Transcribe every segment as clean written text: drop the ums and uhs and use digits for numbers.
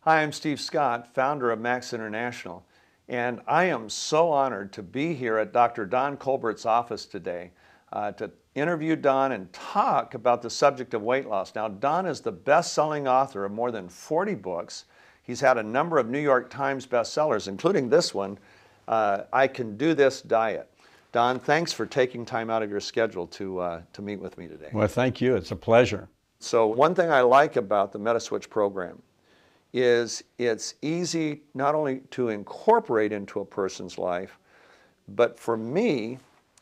Hi, I'm Steve Scott, founder of Max International, and I am so honored to be here at Dr. Don Colbert's office today to interview Don and talk about the subject of weight loss. Now, Don is the best-selling author of more than 40 books. He's had a number of New York Times bestsellers, including this one, I Can Do This Diet. Don, thanks for taking time out of your schedule to meet with me today. Well, thank you. It's a pleasure. So one thing I like about the MetaSwitch program is it's easy not only to incorporate into a person's life, but for me,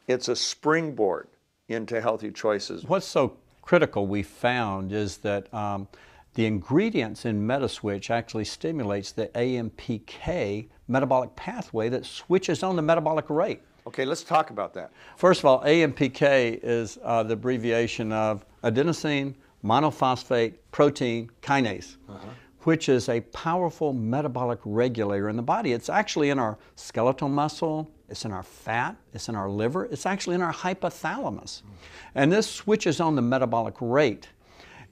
it's a springboard into healthy choices. What's so critical we found is that the ingredients in MetaSwitch actually stimulates the AMPK metabolic pathway that switches on the metabolic rate. Okay, let's talk about that. First of all, AMPK is the abbreviation of adenosine monophosphate protein kinase, which is a powerful metabolic regulator in the body. It's actually in our skeletal muscle, it's in our fat, it's in our liver, it's actually in our hypothalamus. And this switches on the metabolic rate.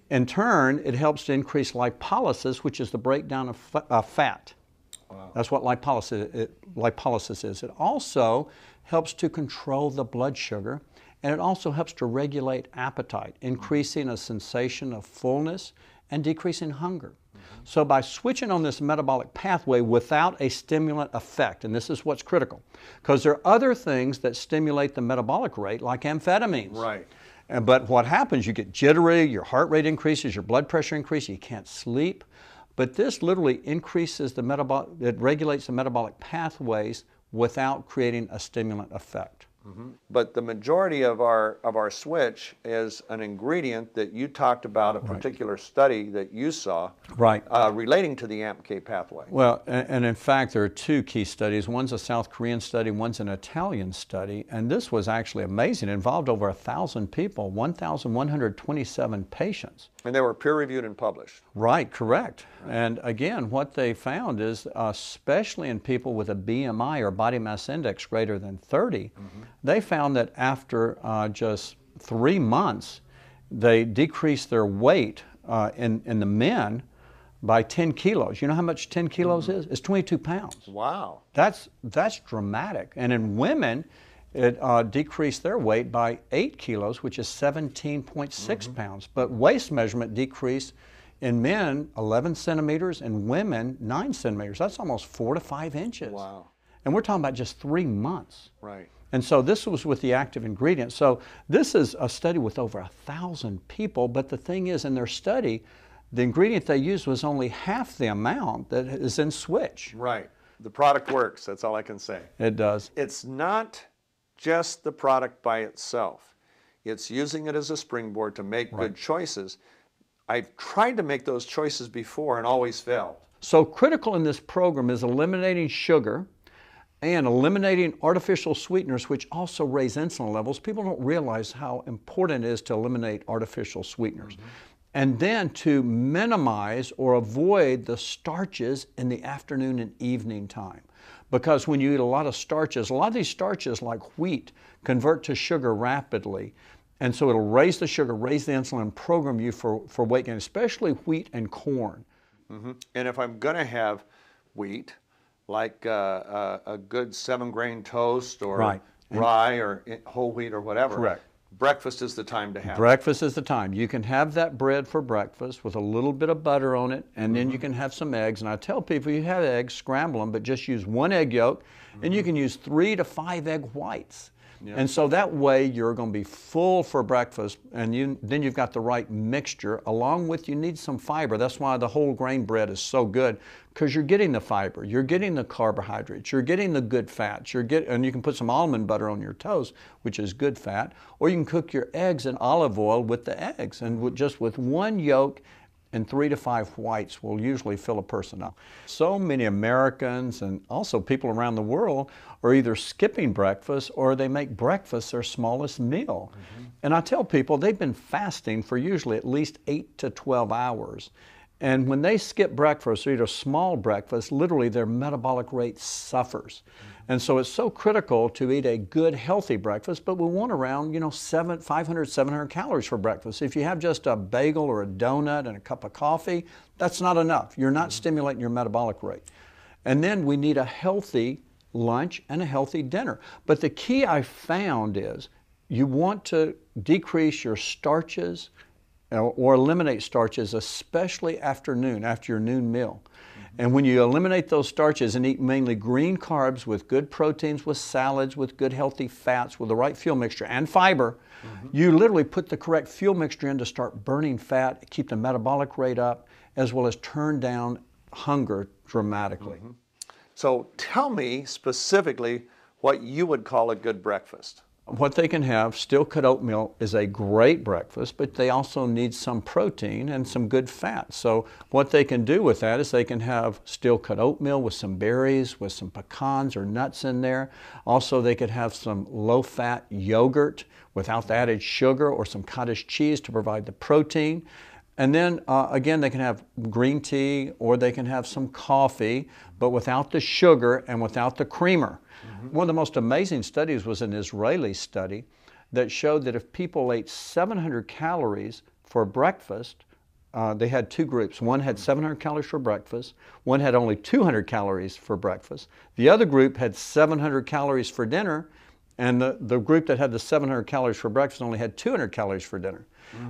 In turn, it helps to increase lipolysis, which is the breakdown of fat. Wow. That's what lipolysis is. It also helps to control the blood sugar, and it also helps to regulate appetite, increasing a sensation of fullness and decreasing hunger. So by switching on this metabolic pathway without a stimulant effect, and this is what's critical, because there are other things that stimulate the metabolic rate, like amphetamines. Right. But what happens, you get jittery, your heart rate increases, your blood pressure increases, you can't sleep. But this literally increases the metabolic, it regulates the metabolic pathways without creating a stimulant effect. But the majority of our switch is an ingredient that you talked about, a particular study that you saw relating to the AMPK pathway. Well, and in fact, there are two key studies. One's a South Korean study, one's an Italian study, and this was actually amazing. It involved over 1,000 people, 1,127 patients. And they were peer-reviewed and published. Right, correct. And again, what they found is, especially in people with a BMI or body mass index greater than 30, they found that after just 3 months, they decreased their weight in the men by 10 kilos. You know how much 10 kilos is? It's 22 pounds. Wow. That's dramatic. And in women, it decreased their weight by 8 kilos, which is 17.6 pounds. But waist measurement decreased in men 11 centimeters and women 9 centimeters. That's almost 4 to 5 inches. Wow. And we're talking about just 3 months. Right. And so this was with the active ingredient. So this is a study with over 1,000 people, but the thing is, in their study, the ingredient they used was only half the amount that is in Switch. Right. The product works, that's all I can say. It does. It's not just the product by itself. It's using it as a springboard to make good choices. I've tried to make those choices before and always failed. So critical in this program is eliminating sugar and eliminating artificial sweeteners, which also raise insulin levels. People don't realize how important it is to eliminate artificial sweeteners. And then to minimize or avoid the starches in the afternoon and evening time. Because when you eat a lot of these starches like wheat convert to sugar rapidly. And so it'll raise the sugar, raise the insulin, and program you for weight gain, especially wheat and corn. And if I'm going to have wheat, like a good 7-grain toast or rye or whole wheat or whatever, breakfast is the time to have it. Breakfast is the time. You can have that bread for breakfast with a little bit of butter on it, and then you can have some eggs. And I tell people, you have eggs, scramble them, but just use 1 egg yolk, and you can use 3 to 5 egg whites. And so that way you're going to be full for breakfast, and then you've got the right mixture. Along with, you need some fiber. That's why the whole grain bread is so good, because you're getting the fiber, you're getting the carbohydrates, you're getting the good fats, and you can put some almond butter on your toast, which is good fat, or you can cook your eggs in olive oil with the eggs, and just with 1 yolk and 3 to 5 whites will usually fill a person up. So many Americans and also people around the world are either skipping breakfast or they make breakfast their smallest meal. And I tell people they've been fasting for usually at least 8 to 12 hours. And when they skip breakfast or eat a small breakfast, literally their metabolic rate suffers. And so it's so critical to eat a good, healthy breakfast, but we want around, 500, 700 calories for breakfast. If you have just a bagel or a donut and a cup of coffee, that's not enough. You're not stimulating your metabolic rate. And then we need a healthy lunch and a healthy dinner. But the key I found is you want to decrease your starches or eliminate starches, especially after your noon meal. And when you eliminate those starches and eat mainly green carbs with good proteins, with salads, with good healthy fats, with the right fuel mixture and fiber, you literally put the correct fuel mixture in to start burning fat, keep the metabolic rate up, as well as turn down hunger dramatically. So tell me specifically what you would call a good breakfast. What they can have, steel-cut oatmeal is a great breakfast, but they also need some protein and some good fat. So what they can do with that is they can have steel-cut oatmeal with some berries, with some pecans or nuts in there. Also, they could have some low-fat yogurt without the added sugar, or some cottage cheese to provide the protein. And then, again, they can have green tea, or they can have some coffee, but without the sugar and without the creamer. One of the most amazing studies was an Israeli study that showed that if people ate 700 calories for breakfast, they had two groups. One had 700 calories for breakfast. One had only 200 calories for breakfast. The other group had 700 calories for dinner, and the group that had the 700 calories for breakfast only had 200 calories for dinner.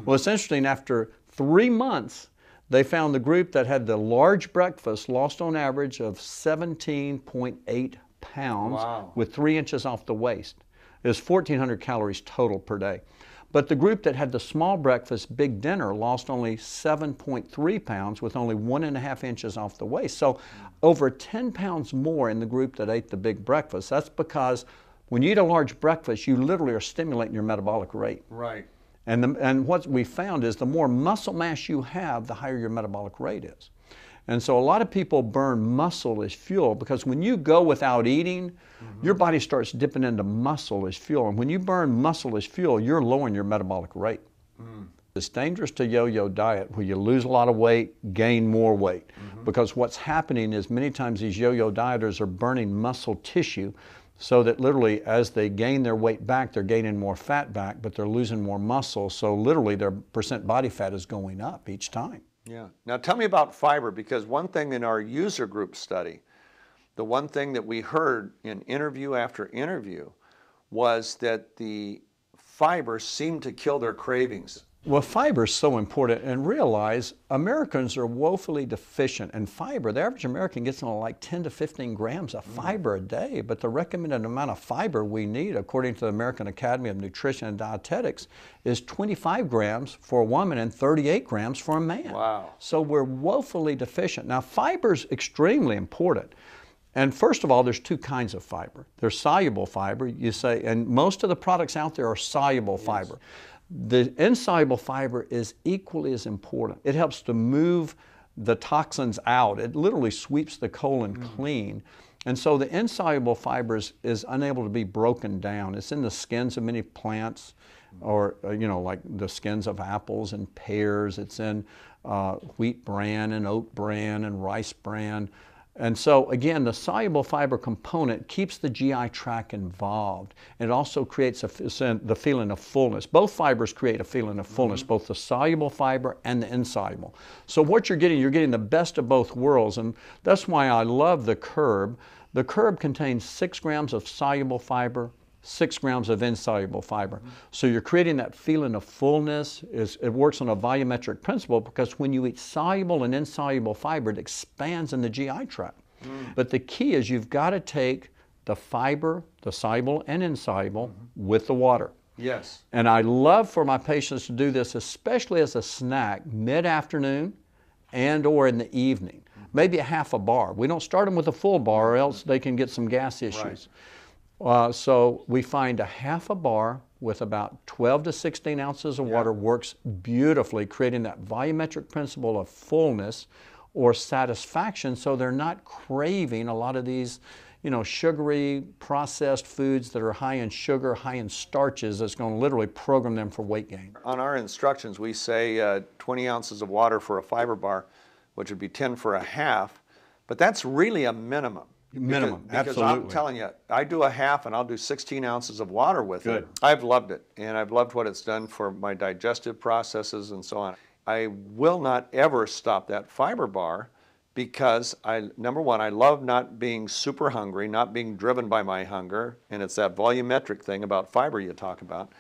Well, it's interesting, after 3 months, they found the group that had the large breakfast lost on average of 17.8 pounds with 3 inches off the waist. It was 1,400 calories total per day. But the group that had the small breakfast, big dinner, lost only 7.3 pounds with only 1.5 inches off the waist. So over 10 pounds more in the group that ate the big breakfast. That's because when you eat a large breakfast, you literally are stimulating your metabolic rate. Right. And what we found is the more muscle mass you have, the higher your metabolic rate is. And so a lot of people burn muscle as fuel, because when you go without eating, your body starts dipping into muscle as fuel. And when you burn muscle as fuel, you're lowering your metabolic rate. It's dangerous to yo-yo diet, where you lose a lot of weight, gain more weight. Because what's happening is many times these yo-yo dieters are burning muscle tissue, so that literally as they gain their weight back, they're gaining more fat back, but they're losing more muscle. So literally their percent body fat is going up each time. Yeah. Now tell me about fiber, because one thing in our user group study, the one thing that we heard in interview after interview was that the fiber seemed to kill their cravings. Well, fiber is so important, and realize Americans are woefully deficient in fiber. The average American gets on like 10 to 15 grams of fiber a day, but the recommended amount of fiber we need, according to the American Academy of Nutrition and Dietetics, is 25 grams for a woman and 38 grams for a man. Wow. So we're woefully deficient. Now, fiber is extremely important. And first of all, there's two kinds of fiber. There's soluble fiber, you say, and most of the products out there are soluble fiber. The insoluble fiber is equally as important. It helps to move the toxins out. It literally sweeps the colon clean. And so the insoluble fibers is unable to be broken down. It's in the skins of many plants, or like the skins of apples and pears. It's in wheat bran and oat bran and rice bran. And so again, the soluble fiber component keeps the GI tract involved. It also creates the feeling of fullness. Both fibers create a feeling of fullness, both the soluble fiber and the insoluble. So what you're getting the best of both worlds, and that's why I love the Curb. The Curb contains 6 grams of soluble fiber, 6 grams of insoluble fiber. So you're creating that feeling of fullness. It works on a volumetric principle, because when you eat soluble and insoluble fiber, it expands in the GI tract. But the key is you've got to take the fiber, the soluble and insoluble, with the water. Yes. And I love for my patients to do this, especially as a snack, mid-afternoon and or in the evening. Maybe a half a bar. We don't start them with a full bar, or else they can get some gas issues. Right. So we find a half a bar with about 12 to 16 ounces of water works beautifully, creating that volumetric principle of fullness or satisfaction, so they're not craving a lot of these, sugary processed foods that are high in sugar, high in starches, that's going to literally program them for weight gain. On our instructions, we say 20 ounces of water for a fiber bar, which would be 10 for a half, but that's really a minimum. Minimum, because absolutely. I'm telling you, I do a half and I'll do 16 ounces of water with Good. it. I've loved it, and I've loved what it's done for my digestive processes and so on. I will not ever stop that fiber bar because number one, I love not being super hungry, not being driven by my hunger, and it's that volumetric thing about fiber you talk about.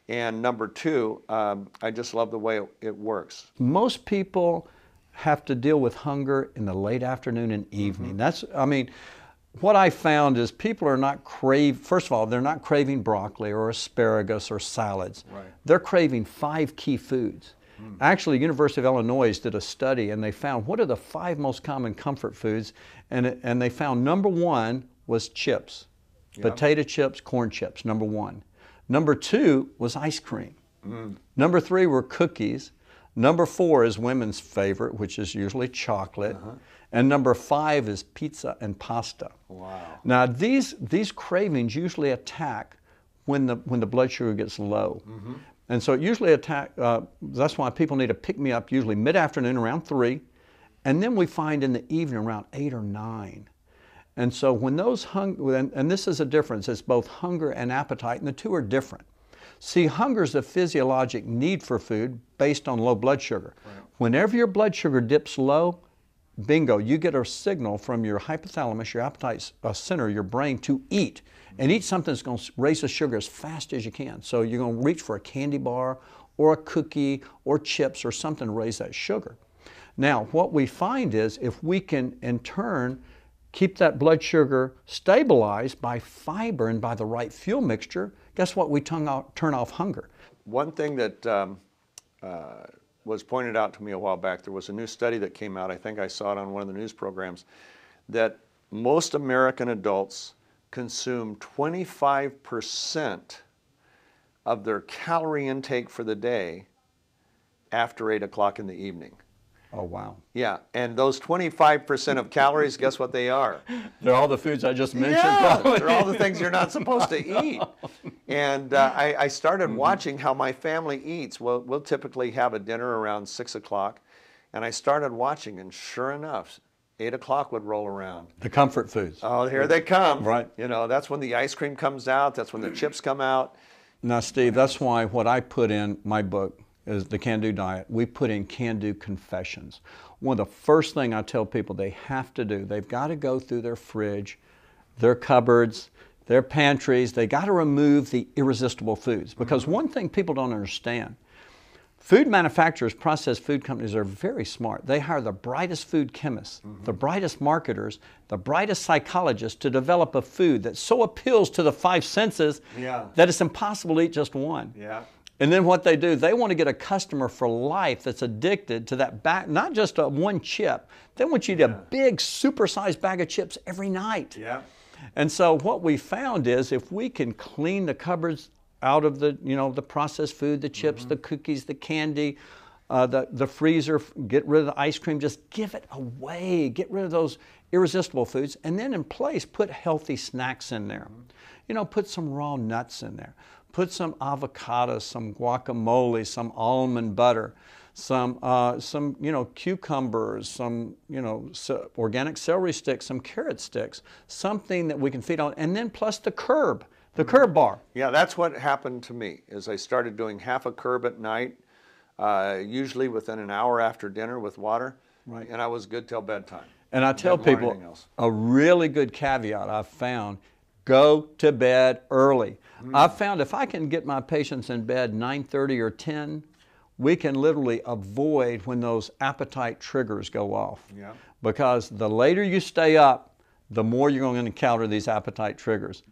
And number two, I just love the way it works. Most people have to deal with hunger in the late afternoon and evening. What I found is people are not first of all, they're not craving broccoli or asparagus or salads. Right. They're craving 5 key foods. Actually, University of Illinois did a study and they found what are the 5 most common comfort foods, and they found number 1 was chips. Yeah. Potato chips, corn chips, number 1. Number 2 was ice cream. Number 3 were cookies. Number 4 is women's favorite, which is usually chocolate. And number 5 is pizza and pasta. Wow. Now these cravings usually attack when the blood sugar gets low. And so it usually that's why people need to pick me up usually mid-afternoon around 3, and then we find in the evening around 8 or 9. And so when those and this is a difference, it's both hunger and appetite, and the two are different. See, hunger is a physiologic need for food based on low blood sugar. Right. Whenever your blood sugar dips low, bingo, you get a signal from your hypothalamus, your appetite center, your brain, to eat. And eat something that's going to raise the sugar as fast as you can. So you're going to reach for a candy bar or a cookie or chips or something to raise that sugar. Now, what we find is if we can, in turn, keep that blood sugar stabilized by fiber and by the right fuel mixture, guess what? We turn off hunger. One thing that was pointed out to me a while back, there was a new study that came out, I think I saw it on one of the news programs, that most American adults consume 25% of their calorie intake for the day after 8 o'clock in the evening. Oh, wow. Yeah, and those 25% of calories, guess what they are? They're all the foods I just mentioned. Yeah, they're all the things you're not supposed to eat. And I started watching how my family eats. We'll typically have a dinner around 6 o'clock, and I started watching, and sure enough, 8 o'clock would roll around. The comfort foods. Oh, here they come. Right. You know, that's when the ice cream comes out. That's when the chips come out. Now, Steve, that's why what I put in my book is the Can-Do Diet. We put in Can-Do Confessions. One of the first things I tell people they have to do, they've got to go through their fridge, their cupboards, their pantries. They got to remove the irresistible foods. Because one thing people don't understand, food manufacturers, processed food companies are very smart. They hire the brightest food chemists, the brightest marketers, the brightest psychologists to develop a food that so appeals to the 5 senses that it's impossible to eat just one. Yeah. And then what they do, they want to get a customer for life that's addicted to that not just one chip. They want you to eat a big, supersized bag of chips every night. Yeah. And so what we found is if we can clean the cupboards out of the processed food, the chips, the cookies, the candy, the freezer, get rid of the ice cream, just give it away. Get rid of those irresistible foods. And then in place, put healthy snacks in there. You know, put some raw nuts in there. Put some avocados, some guacamole, some almond butter, some cucumbers, some organic celery sticks, some carrot sticks, something that we can feed on, and then plus the curb bar. Yeah, that's what happened to me. Is I started doing half a curb at night, usually within an hour after dinner with water, right. And I was good till bedtime. And I tell people a really good caveat I've found: go to bed early. I've found if I can get my patients in bed 9:30 or 10, we can literally avoid when those appetite triggers go off. Yeah. Because the later you stay up, the more you're going to encounter these appetite triggers.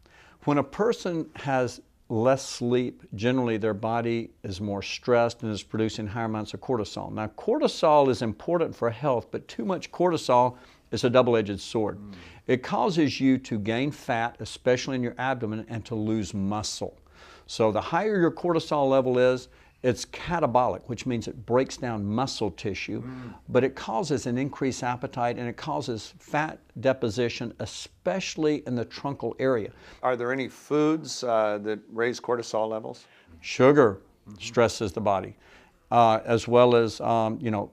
When a person has less sleep, generally their body is more stressed and is producing higher amounts of cortisol. Now, cortisol is important for health, but too much cortisol is a double-edged sword. It causes you to gain fat, especially in your abdomen, and to lose muscle. So the higher your cortisol level is, it's catabolic, which means it breaks down muscle tissue, but it causes an increased appetite and it causes fat deposition, especially in the truncal area. Are there any foods that raise cortisol levels? Sugar stresses the body. as well as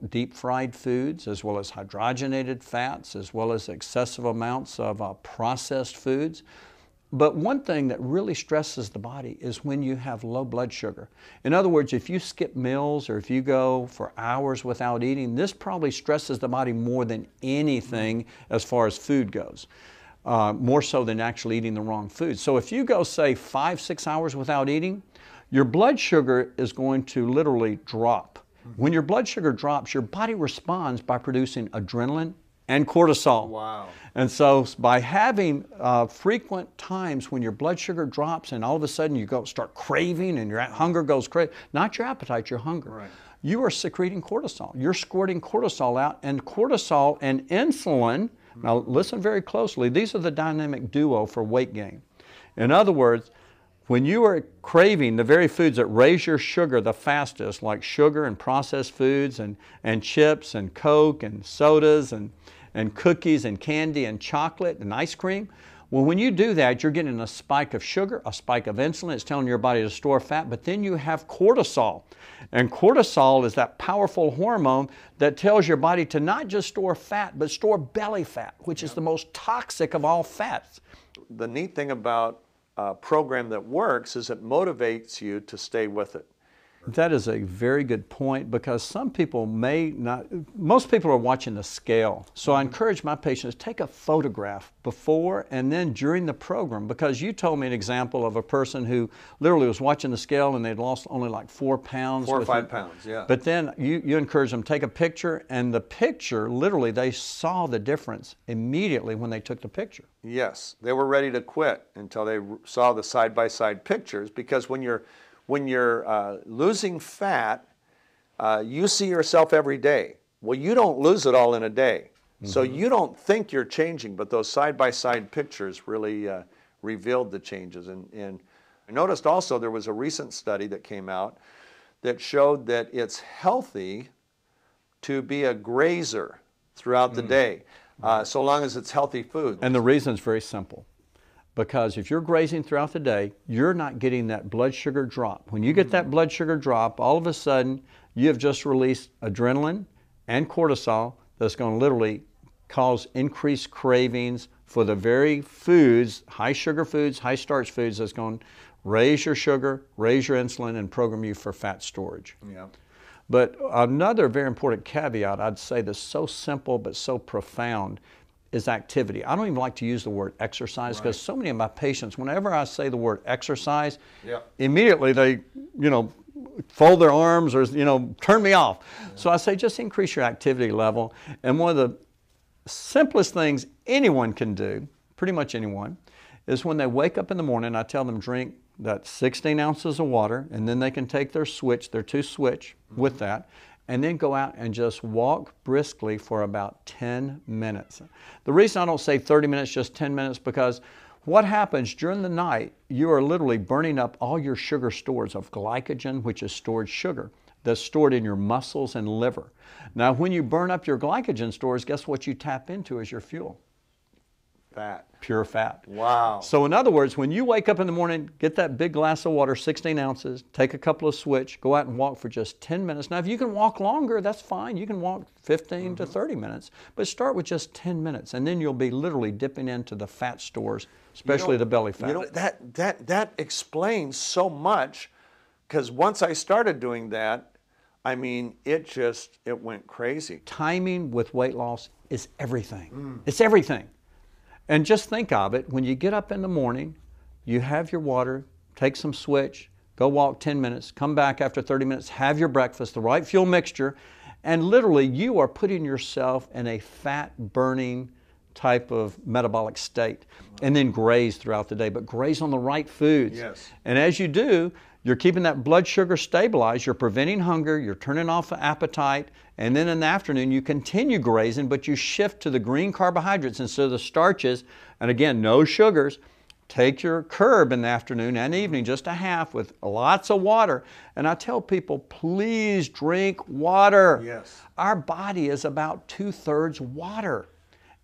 deep fried foods, as well as hydrogenated fats, as well as excessive amounts of processed foods. But one thing that really stresses the body is when you have low blood sugar. In other words, if you skip meals or if you go for hours without eating, this probably stresses the body more than anything as far as food goes, more so than actually eating the wrong food. So if you go, say, 5-6 hours without eating, your blood sugar is going to literally drop. When your blood sugar drops, your body responds by producing adrenaline and cortisol. Wow. And so by having frequent times when your blood sugar drops and all of a sudden you start craving and your hunger goes crazy, not your appetite, your hunger. Right. You are secreting cortisol. You're squirting cortisol out, and cortisol and insulin, now listen very closely, these are the dynamic duo for weight gain. In other words, when you are craving the very foods that raise your sugar the fastest, like sugar and processed foods and chips and Coke and sodas and cookies and candy and chocolate and ice cream, well, when you do that, you're getting a spike of sugar, a spike of insulin. It's telling your body to store fat, but then you have cortisol. And cortisol is that powerful hormone that tells your body to not just store fat, but store belly fat, which is the most toxic of all fats. The neat thing about a program that works is it motivates you to stay with it. That is a very good point, because some people may not, most people are watching the scale. So I encourage my patients, take a photograph before and then during the program, because you told me an example of a person who literally was watching the scale and they'd lost only like 4 pounds. 4 or 5 pounds, yeah. But then you encourage them to take a picture, and the picture, literally they saw the difference immediately when they took the picture. Yes, they were ready to quit until they saw the side-by-side pictures, because when you're losing fat, you see yourself every day. Well, you don't lose it all in a day. So you don't think you're changing, but those side-by-side pictures really revealed the changes. And I noticed also there was a recent study that came out that showed that it's healthy to be a grazer throughout the day, so long as it's healthy food. And the reason is very simple. Because if you're grazing throughout the day, you're not getting that blood sugar drop. When you get that blood sugar drop, all of a sudden, you have just released adrenaline and cortisol that's going to literally cause increased cravings for the very foods, high sugar foods, high starch foods, that's going to raise your sugar, raise your insulin, and program you for fat storage. Yeah. But another very important caveat, I'd say, that's so simple but so profound, is activity. I don't even like to use the word exercise, because so many of my patients, whenever I say the word exercise, immediately they, fold their arms or, turn me off. So I say just increase your activity level. And one of the simplest things anyone can do, pretty much anyone, is when they wake up in the morning, I tell them drink that 16 ounces of water, and then they can take their switch with that, and then go out and just walk briskly for about 10 minutes. The reason I don't say 30 minutes, just 10 minutes, because what happens during the night, you are literally burning up all your sugar stores of glycogen, which is stored sugar, that's stored in your muscles and liver. Now, when you burn up your glycogen stores, guess what you tap into as your fuel? Fat. Pure fat. Wow. So in other words, when you wake up in the morning, get that big glass of water, 16 ounces, take a couple of switch, go out and walk for just 10 minutes. Now, if you can walk longer, that's fine. You can walk 15 to 30 minutes, but start with just 10 minutes, and then you'll be literally dipping into the fat stores, especially the belly fat. That explains so much, because once I started doing that, I mean, it went crazy. Timing with weight loss is everything. It's everything. And just think of it, when you get up in the morning, you have your water, take some switch, go walk 10 minutes, come back after 30 minutes, have your breakfast, the right fuel mixture, and literally you are putting yourself in a fat-burning type of metabolic state. And then graze throughout the day, but graze on the right foods. Yes. And as you do, you're keeping that blood sugar stabilized, you're preventing hunger, you're turning off the appetite, and then in the afternoon you continue grazing, but you shift to the green carbohydrates instead of the starches, and again, no sugars. Take your curb in the afternoon and evening, just a half, with lots of water. And I tell people, please drink water. Yes. Our body is about 2/3 water.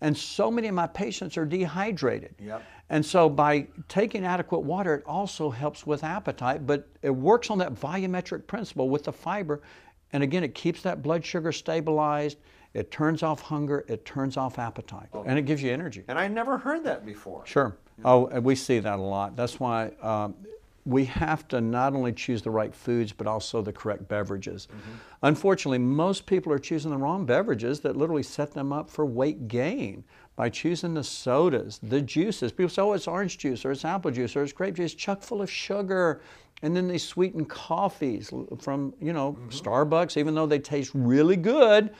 And so many of my patients are dehydrated. Yep. And so by taking adequate water, it also helps with appetite, but it works on that volumetric principle with the fiber. And again, it keeps that blood sugar stabilized. It turns off hunger. It turns off appetite. Oh. And it gives you energy. And I never heard that before. Sure. Oh, and we see that a lot. That's why we have to not only choose the right foods, but also the correct beverages. Unfortunately, most people are choosing the wrong beverages that literally set them up for weight gain by choosing the sodas, the juices. People say, oh, it's orange juice, or it's apple juice, or it's grape juice, chock full of sugar. And then they sweeten coffees from, Starbucks, even though they taste really good.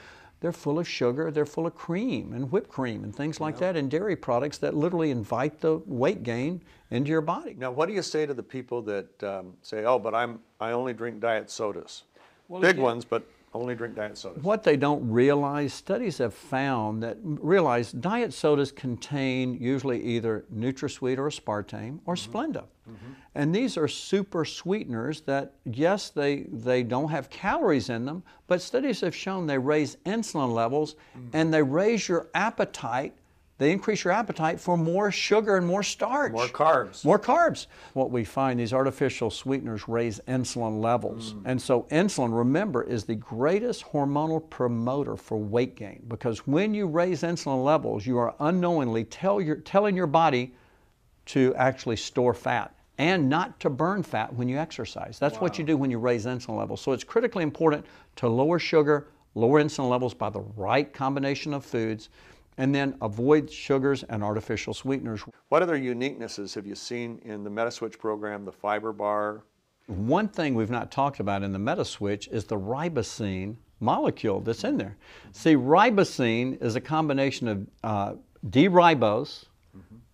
They're full of sugar, they're full of cream and whipped cream and things like that, and dairy products that literally invite the weight gain into your body. Now, what do you say to the people that say, oh, but I only drink diet sodas? Well, Big ones, but only drink diet sodas. What they don't realize, studies have found that diet sodas contain usually either NutraSweet or aspartame or Splenda. And these are super sweeteners that, yes, they don't have calories in them, but studies have shown they raise insulin levels and they raise your appetite. They increase your appetite for more sugar and more starch. More carbs. More carbs. What we find, these artificial sweeteners raise insulin levels. And so insulin, remember, is the greatest hormonal promoter for weight gain, because when you raise insulin levels, you are unknowingly telling your body to actually store fat and not to burn fat when you exercise. That's what you do when you raise insulin levels. So it's critically important to lower sugar, lower insulin levels by the right combination of foods, and then avoid sugars and artificial sweeteners. What other uniquenesses have you seen in the MetaSwitch program, the fiber bar? One thing we've not talked about in the MetaSwitch is the ribosine molecule that's in there. See, ribosine is a combination of D-ribose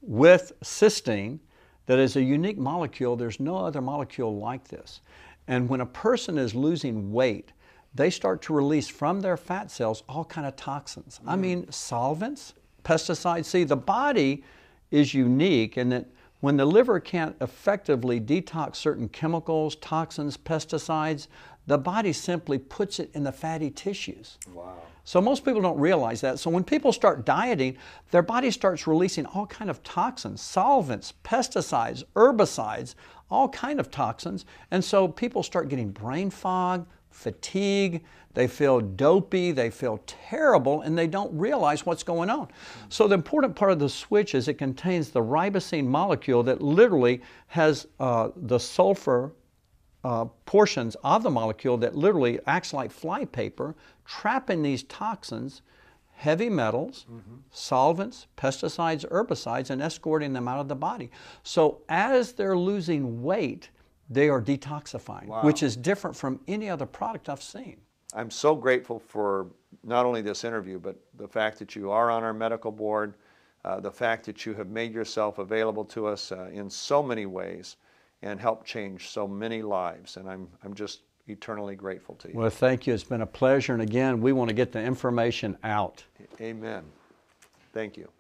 with cysteine that is a unique molecule. There's no other molecule like this. And when a person is losing weight, they start to release from their fat cells all kind of toxins. I mean, solvents, pesticides. See, the body is unique in that when the liver can't effectively detox certain chemicals, toxins, pesticides, the body simply puts it in the fatty tissues. Wow. So most people don't realize that. So when people start dieting, their body starts releasing all kind of toxins, solvents, pesticides, herbicides, all kind of toxins. And so people start getting brain fog, fatigue, they feel dopey, they feel terrible, and they don't realize what's going on. So the important part of the switch is it contains the ribosine molecule that literally has the sulfur portions of the molecule that literally acts like flypaper, trapping these toxins, heavy metals, solvents, pesticides, herbicides, and escorting them out of the body. So as they're losing weight, they are detoxifying, which is different from any other product I've seen. I'm so grateful for not only this interview, but the fact that you are on our medical board, the fact that you have made yourself available to us in so many ways and helped change so many lives. And I'm just eternally grateful to you. Well, thank you. It's been a pleasure. And again, we want to get the information out. Amen. Thank you.